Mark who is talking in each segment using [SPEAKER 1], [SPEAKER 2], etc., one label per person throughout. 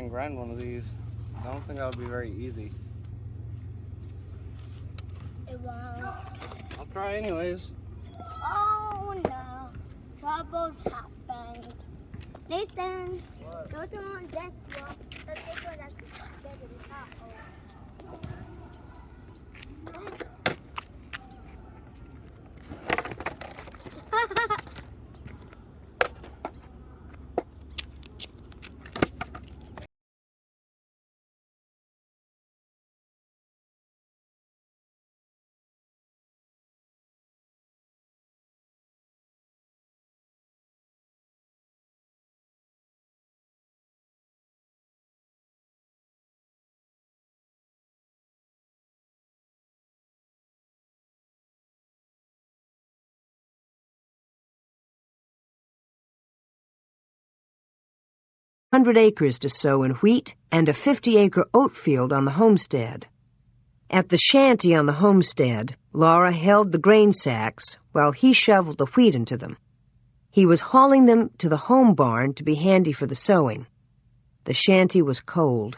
[SPEAKER 1] and grind one of these. I don't think that would be very easy.
[SPEAKER 2] It won't.
[SPEAKER 1] I'll try anyways.
[SPEAKER 2] Oh no. Trouble happens. Nathan, go to on that one. This one has to get in the top.
[SPEAKER 3] Hundred acres to sow in wheat and a 50-acre oat field on the homestead. At the shanty on the homestead, Laura held the grain sacks while he shoveled the wheat into them. He was hauling them to the home barn to be handy for the sowing. The shanty was cold.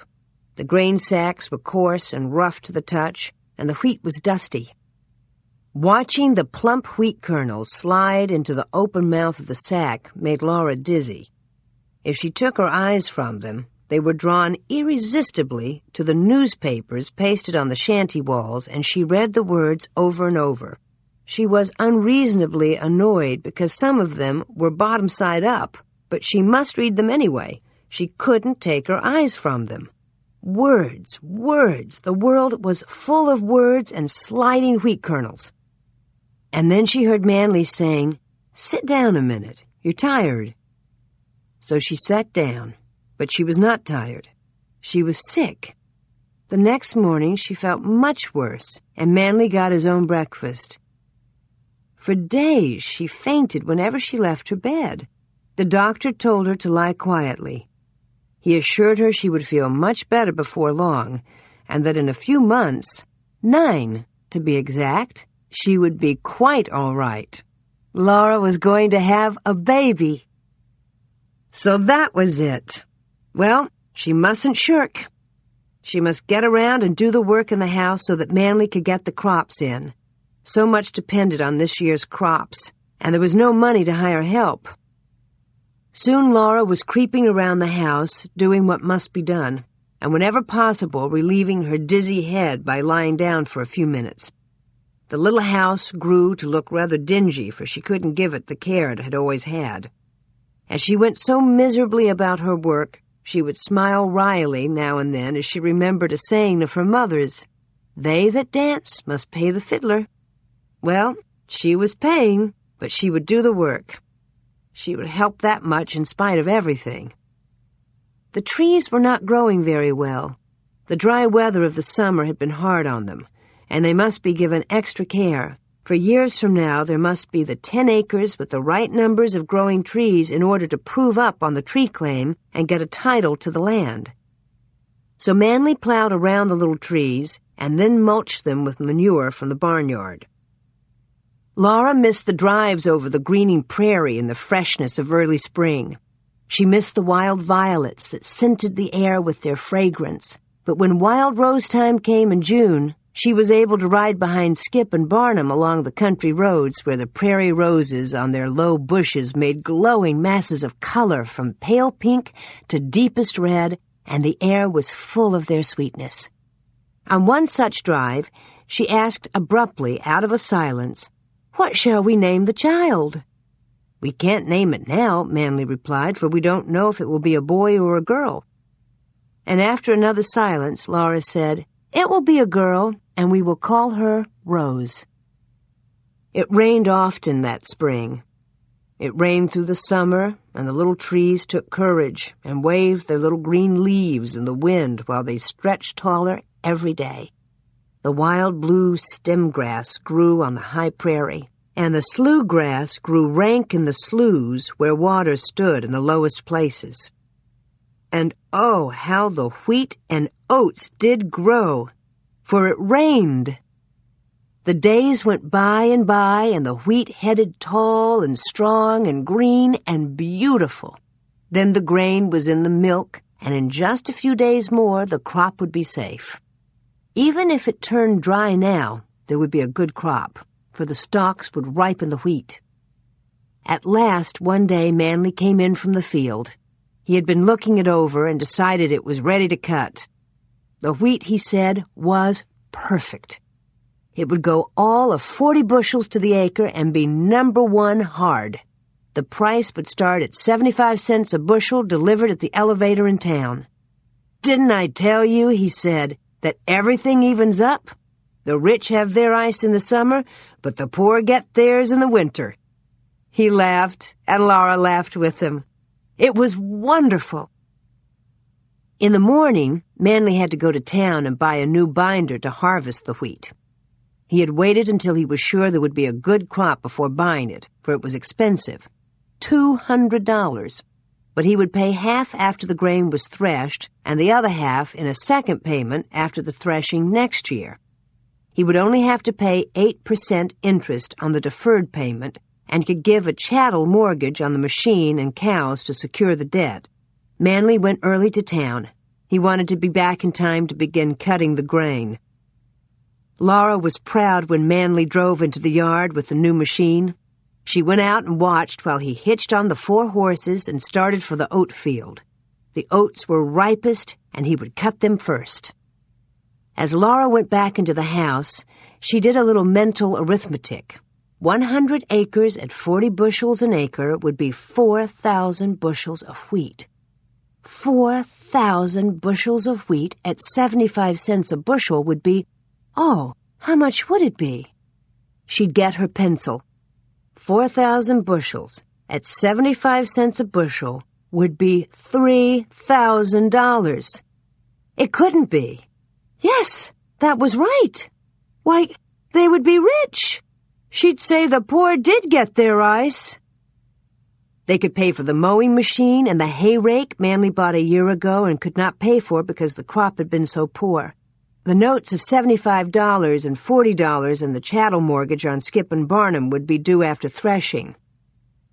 [SPEAKER 3] The grain sacks were coarse and rough to the touch, and the wheat was dusty. Watching the plump wheat kernels slide into the open mouth of the sack made Laura dizzy. If she took her eyes from them, they were drawn irresistibly to the newspapers pasted on the shanty walls, and she read the words over and over. She was unreasonably annoyed because some of them were bottom side up, but she must read them anyway. She couldn't take her eyes from them. Words, words. The world was full of words and sliding wheat kernels. And then she heard Manly saying, "Sit down a minute. You're tired." So she sat down, but she was not tired. She was sick. The next morning she felt much worse, and Manly got his own breakfast. For days she fainted whenever she left her bed. The doctor told her to lie quietly. He assured her she would feel much better before long, and that in a few months, 9 to be exact, she would be quite all right. Laura was going to have a baby. So that was it. Well, she mustn't shirk. She must get around and do the work in the house so that Manly could get the crops in. So much depended on this year's crops, and there was no money to hire help. Soon Laura was creeping around the house, doing what must be done, and whenever possible relieving her dizzy head by lying down for a few minutes. The little house grew to look rather dingy, for she couldn't give it the care it had always had. As she went so miserably about her work, she would smile wryly now and then as she remembered a saying of her mother's, "They that dance must pay the fiddler." Well, she was paying, but she would do the work. She would help that much in spite of everything. The trees were not growing very well. The dry weather of the summer had been hard on them, and they must be given extra care. For years from now, there must be the 10 acres with the right numbers of growing trees in order to prove up on the tree claim and get a title to the land. So Manly plowed around the little trees and then mulched them with manure from the barnyard. Laura missed the drives over the greening prairie in the freshness of early spring. She missed the wild violets that scented the air with their fragrance. But when wild rose time came in June, she was able to ride behind Skip and Barnum along the country roads where the prairie roses on their low bushes made glowing masses of color from pale pink to deepest red, and the air was full of their sweetness. On one such drive, she asked abruptly, out of a silence, "What shall we name the child?" "We can't name it now," Manly replied, "for we don't know if it will be a boy or a girl." And after another silence, Laura said, "It will be a girl, and we will call her Rose." It rained often that spring. It rained through the summer, and the little trees took courage and waved their little green leaves in the wind while they stretched taller every day. The wild blue stem grass grew on the high prairie, and the slough grass grew rank in the sloughs where water stood in the lowest places. And oh, how the wheat and oats did grow, for it rained. The days went by, and the wheat headed tall and strong and green and beautiful. Then the grain was in the milk, and in just a few days more the crop would be safe. Even if it turned dry now, there would be a good crop, for the stalks would ripen the wheat. At last, one day, Manly came in from the field. He had been looking it over and decided it was ready to cut. The wheat, he said, was perfect. It would go all of 40 bushels to the acre and be #1 hard. The price would start at 75 cents a bushel delivered at the elevator in town. "Didn't I tell you," he said, "that everything evens up? The rich have their ice in the summer, but the poor get theirs in the winter." He laughed, and Laura laughed with him. It was wonderful. In the morning, Manly had to go to town and buy a new binder to harvest the wheat. He had waited until he was sure there would be a good crop before buying it, for it was expensive, $200. But he would pay half after the grain was threshed and the other half in a second payment after the threshing next year. He would only have to pay 8% interest on the deferred payment and could give a chattel mortgage on the machine and cows to secure the debt. Manly went early to town. He wanted to be back in time to begin cutting the grain. Laura was proud when Manly drove into the yard with the new machine. She went out and watched while he hitched on the 4 horses and started for the oat field. The oats were ripest, and he would cut them first. As Laura went back into the house, she did a little mental arithmetic. 100 acres at 40 bushels an acre would be 4,000 bushels of wheat. 4,000 bushels of wheat at 75 cents a bushel would be, oh, how much would it be? She'd get her pencil. 4,000 bushels at 75 cents a bushel would be $3,000. It couldn't be. Yes, that was right. Why, they would be rich. She'd say the poor did get their ice. They could pay for the mowing machine and the hay rake Manly bought a year ago and could not pay for because the crop had been so poor. The notes of $75 and $40 and the chattel mortgage on Skip and Barnum would be due after threshing.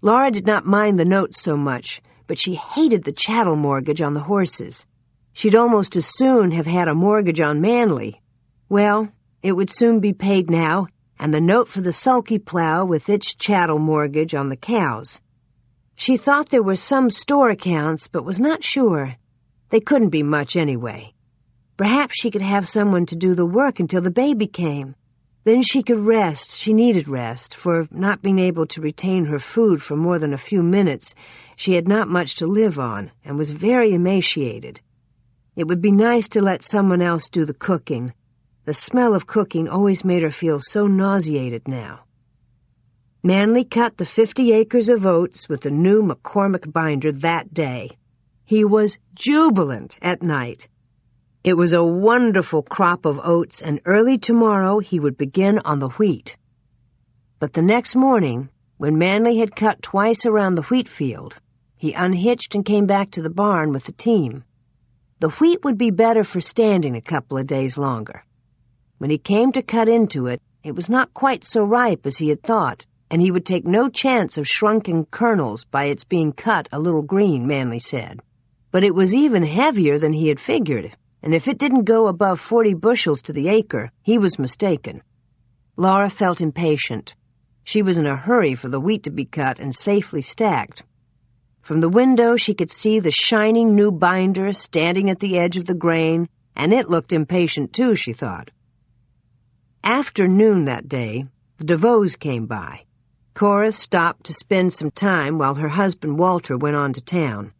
[SPEAKER 3] Laura did not mind the notes so much, but she hated the chattel mortgage on the horses. She'd almost as soon have had a mortgage on Manly. Well, it would soon be paid now, and the note for the sulky plow with its chattel mortgage on the cows. She thought there were some store accounts, but was not sure. They couldn't be much anyway. Perhaps she could have someone to do the work until the baby came. Then she could rest. She needed rest, for not being able to retain her food for more than a few minutes, she had not much to live on and was very emaciated. It would be nice to let someone else do the cooking. The smell of cooking always made her feel so nauseated now. Manly cut the 50 acres of oats with the new McCormick binder that day. He was jubilant at night. It was a wonderful crop of oats, and early tomorrow he would begin on the wheat. But the next morning, when Manly had cut twice around the wheat field, he unhitched and came back to the barn with the team. The wheat would be better for standing a couple of days longer. When he came to cut into it, it was not quite so ripe as he had thought, and he would take no chance of shrunken kernels by its being cut a little green, Manly said. But it was even heavier than he had figured, and if it didn't go above 40 bushels to the acre, he was mistaken. Laura felt impatient. She was in a hurry for the wheat to be cut and safely stacked. From the window she could see the shining new binder standing at the edge of the grain, and it looked impatient too, she thought. After noon that day, the DeVoes came by. Cora stopped to spend some time while her husband Walter went on to town.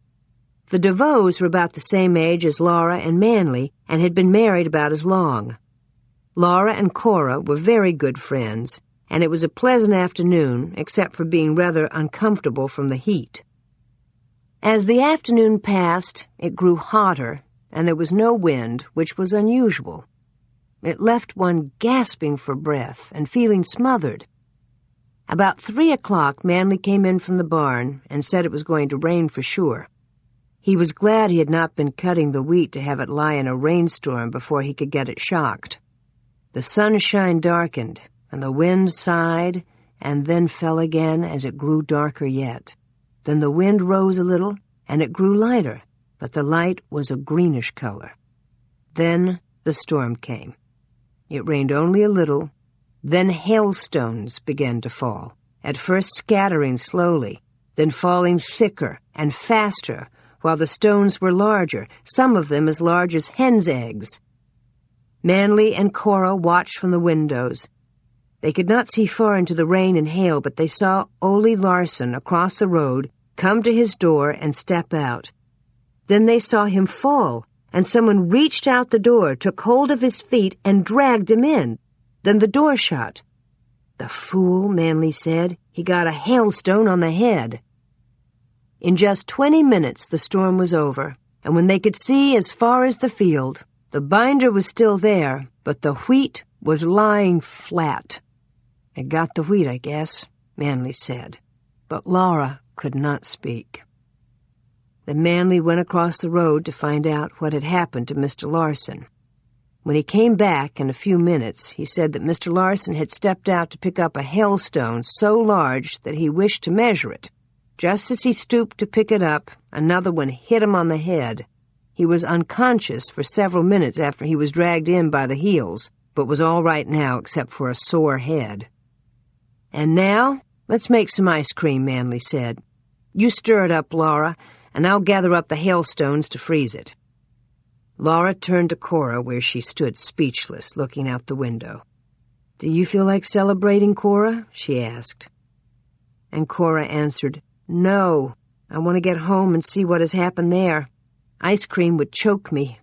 [SPEAKER 3] The DeVoes were about the same age as Laura and Manly and had been married about as long. Laura and Cora were very good friends, and it was a pleasant afternoon except for being rather uncomfortable from the heat. As the afternoon passed, it grew hotter, and there was no wind, which was unusual. It left one gasping for breath and feeling smothered. About 3 o'clock, Manly came in from the barn and said it was going to rain for sure. He was glad he had not been cutting the wheat to have it lie in a rainstorm before he could get it shocked. The sunshine darkened, and the wind sighed, and then fell again as it grew darker yet. Then the wind rose a little, and it grew lighter, but the light was a greenish color. Then the storm came. It rained only a little, then hailstones began to fall, at first scattering slowly, then falling thicker and faster, while the stones were larger, some of them as large as hens' eggs. Manly and Cora watched from the windows. They could not see far into the rain and hail, but they saw Ole Larson across the road come to his door and step out. Then they saw him fall, and someone reached out the door, took hold of his feet, and dragged him in. Then the door shut. "The fool," Manly said. "He got a hailstone on the head." In just 20 minutes the storm was over, and when they could see as far as the field, the binder was still there, but the wheat was lying flat. "It got the wheat, I guess," Manly said. But Laura could not speak. Then Manly went across the road to find out what had happened to Mr. Larson. When he came back in a few minutes, he said that Mr. Larson had stepped out to pick up a hailstone so large that he wished to measure it. Just as he stooped to pick it up, another one hit him on the head. He was unconscious for several minutes after he was dragged in by the heels, but was all right now except for a sore head. "And now, let's make some ice cream," Manly said. "You stir it up, Laura, and I'll gather up the hailstones to freeze it." Laura turned to Cora where she stood speechless, looking out the window. "Do you feel like celebrating, Cora?" she asked. And Cora answered, "No, I want to get home and see what has happened there. Ice cream would choke me."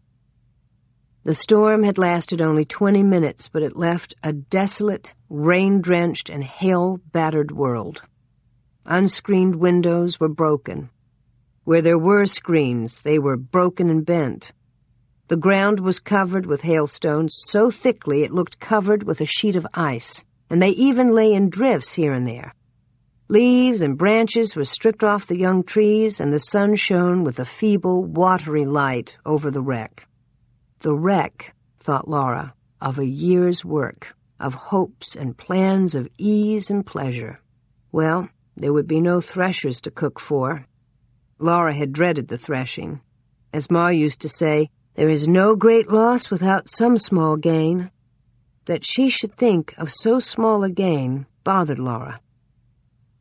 [SPEAKER 3] The storm had lasted only 20 minutes, but it left a desolate, rain-drenched, and hail-battered world. Unscreened windows were broken. Where there were screens, they were broken and bent. The ground was covered with hailstones so thickly it looked covered with a sheet of ice, and they even lay in drifts here and there. Leaves and branches were stripped off the young trees, and the sun shone with a feeble, watery light over the wreck. The wreck, thought Laura, of a year's work, of hopes and plans of ease and pleasure. Well, there would be no threshers to cook for. Laura had dreaded the threshing. As Ma used to say, there is no great loss without some small gain. That she should think of so small a gain bothered Laura.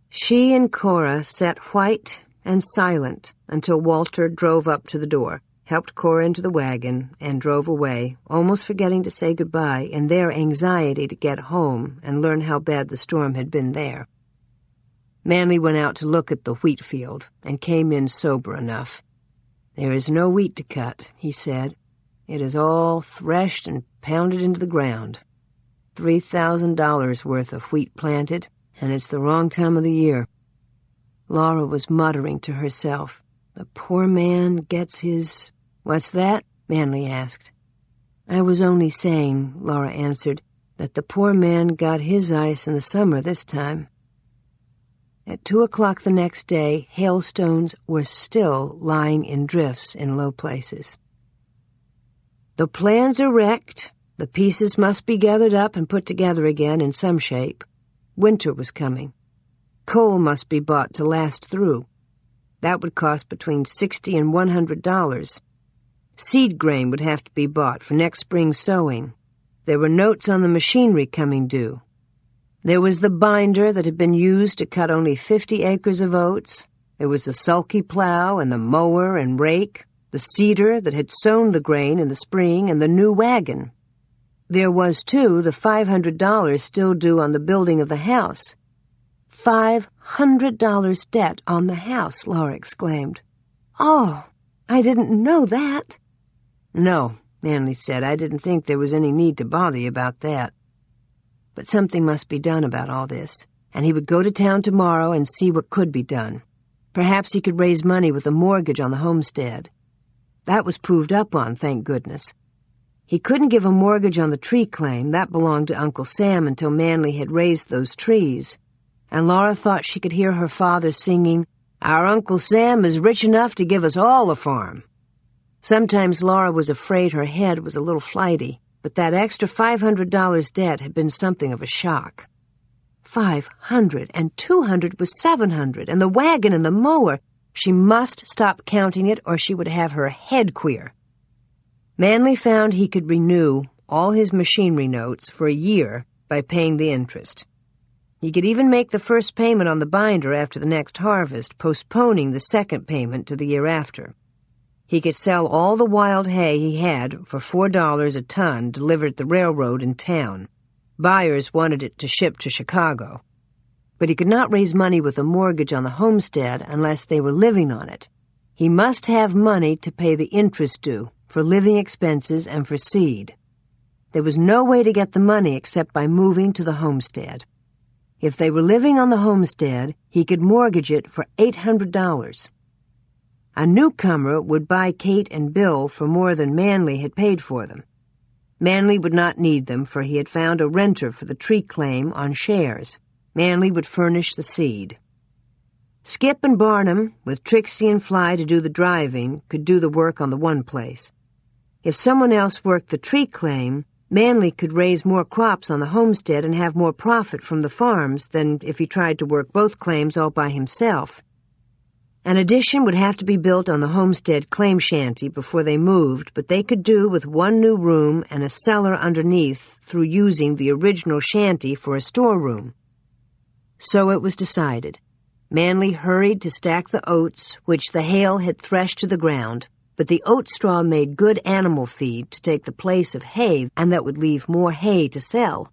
[SPEAKER 3] She and Cora sat white and silent until Walter drove up to the door, helped Cora into the wagon, and drove away, almost forgetting to say goodbye in their anxiety to get home and learn how bad the storm had been there. Manly went out to look at the wheat field and came in sober enough. "There is no wheat to cut," he said. "It is all threshed and pounded into the ground. $3,000 worth of wheat planted, and it's the wrong time of the year." Laura was muttering to herself, "The poor man gets his—" "What's that?" Manly asked. "I was only saying," Laura answered, "that the poor man got his ice in the summer this time." At 2 o'clock the next day, hailstones were still lying in drifts in low places. "The plans are wrecked. The pieces must be gathered up and put together again in some shape. Winter was coming. Coal must be bought to last through. That would cost between $60 and $100. Seed grain would have to be bought for next spring's sowing. There were notes on the machinery coming due. There was the binder that had been used to cut only 50 acres of oats. There was the sulky plow and the mower and rake, the seeder that had sown the grain in the spring, and the new wagon. There was, too, the $500 still due on the building of the house. $500 debt on the house, Laura exclaimed. "Oh, I didn't know that." "No," Manly said, "I didn't think there was any need to bother you about that." But something must be done about all this, and he would go to town tomorrow and see what could be done. Perhaps he could raise money with a mortgage on the homestead. That was proved up on, thank goodness. He couldn't give a mortgage on the tree claim. That belonged to Uncle Sam until Manly had raised those trees. And Laura thought she could hear her father singing, "Our Uncle Sam is rich enough to give us all a farm." Sometimes Laura was afraid her head was a little flighty, but that extra $500 debt had been something of a shock. 500 and 200 was 700, and the wagon and the mower, She must stop counting it or she would have her head queer. Manly found he could renew all his machinery notes for a year by paying the interest. He could even make the first payment on the binder after the next harvest, postponing the second payment to the year after. He could sell all the wild hay he had for $4 a ton delivered at the railroad in town. Buyers wanted it to ship to Chicago. But he could not raise money with a mortgage on the homestead unless they were living on it. He must have money to pay the interest due, for living expenses and for seed. There was no way to get the money except by moving to the homestead. If they were living on the homestead, he could mortgage it for $800. A newcomer would buy Kate and Bill for more than Manly had paid for them. Manly would not need them, for he had found a renter for the tree claim on shares. Manly would furnish the seed. Skip and Barnum, with Trixie and Fly to do the driving, could do the work on the one place. If someone else worked the tree claim, Manly could raise more crops on the homestead and have more profit from the farms than if he tried to work both claims all by himself. An addition would have to be built on the homestead claim shanty before they moved, but they could do with one new room and a cellar underneath through using the original shanty for a storeroom. So it was decided. Manly hurried to stack the oats, which the hail had threshed to the ground, but the oat straw made good animal feed to take the place of hay, and that would leave more hay to sell.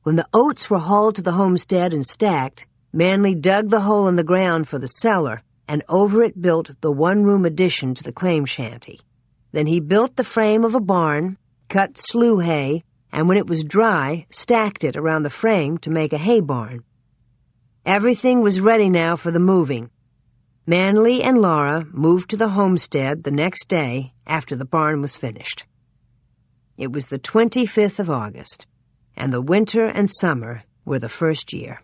[SPEAKER 3] When the oats were hauled to the homestead and stacked, Manly dug the hole in the ground for the cellar, and over it built the one-room addition to the claim shanty. Then he built the frame of a barn, cut slough hay, and when it was dry, stacked it around the frame to make a hay barn. Everything was ready now for the moving. Manly and Laura moved to the homestead the next day after the barn was finished. It was the 25th of August, and the winter and summer were the first year.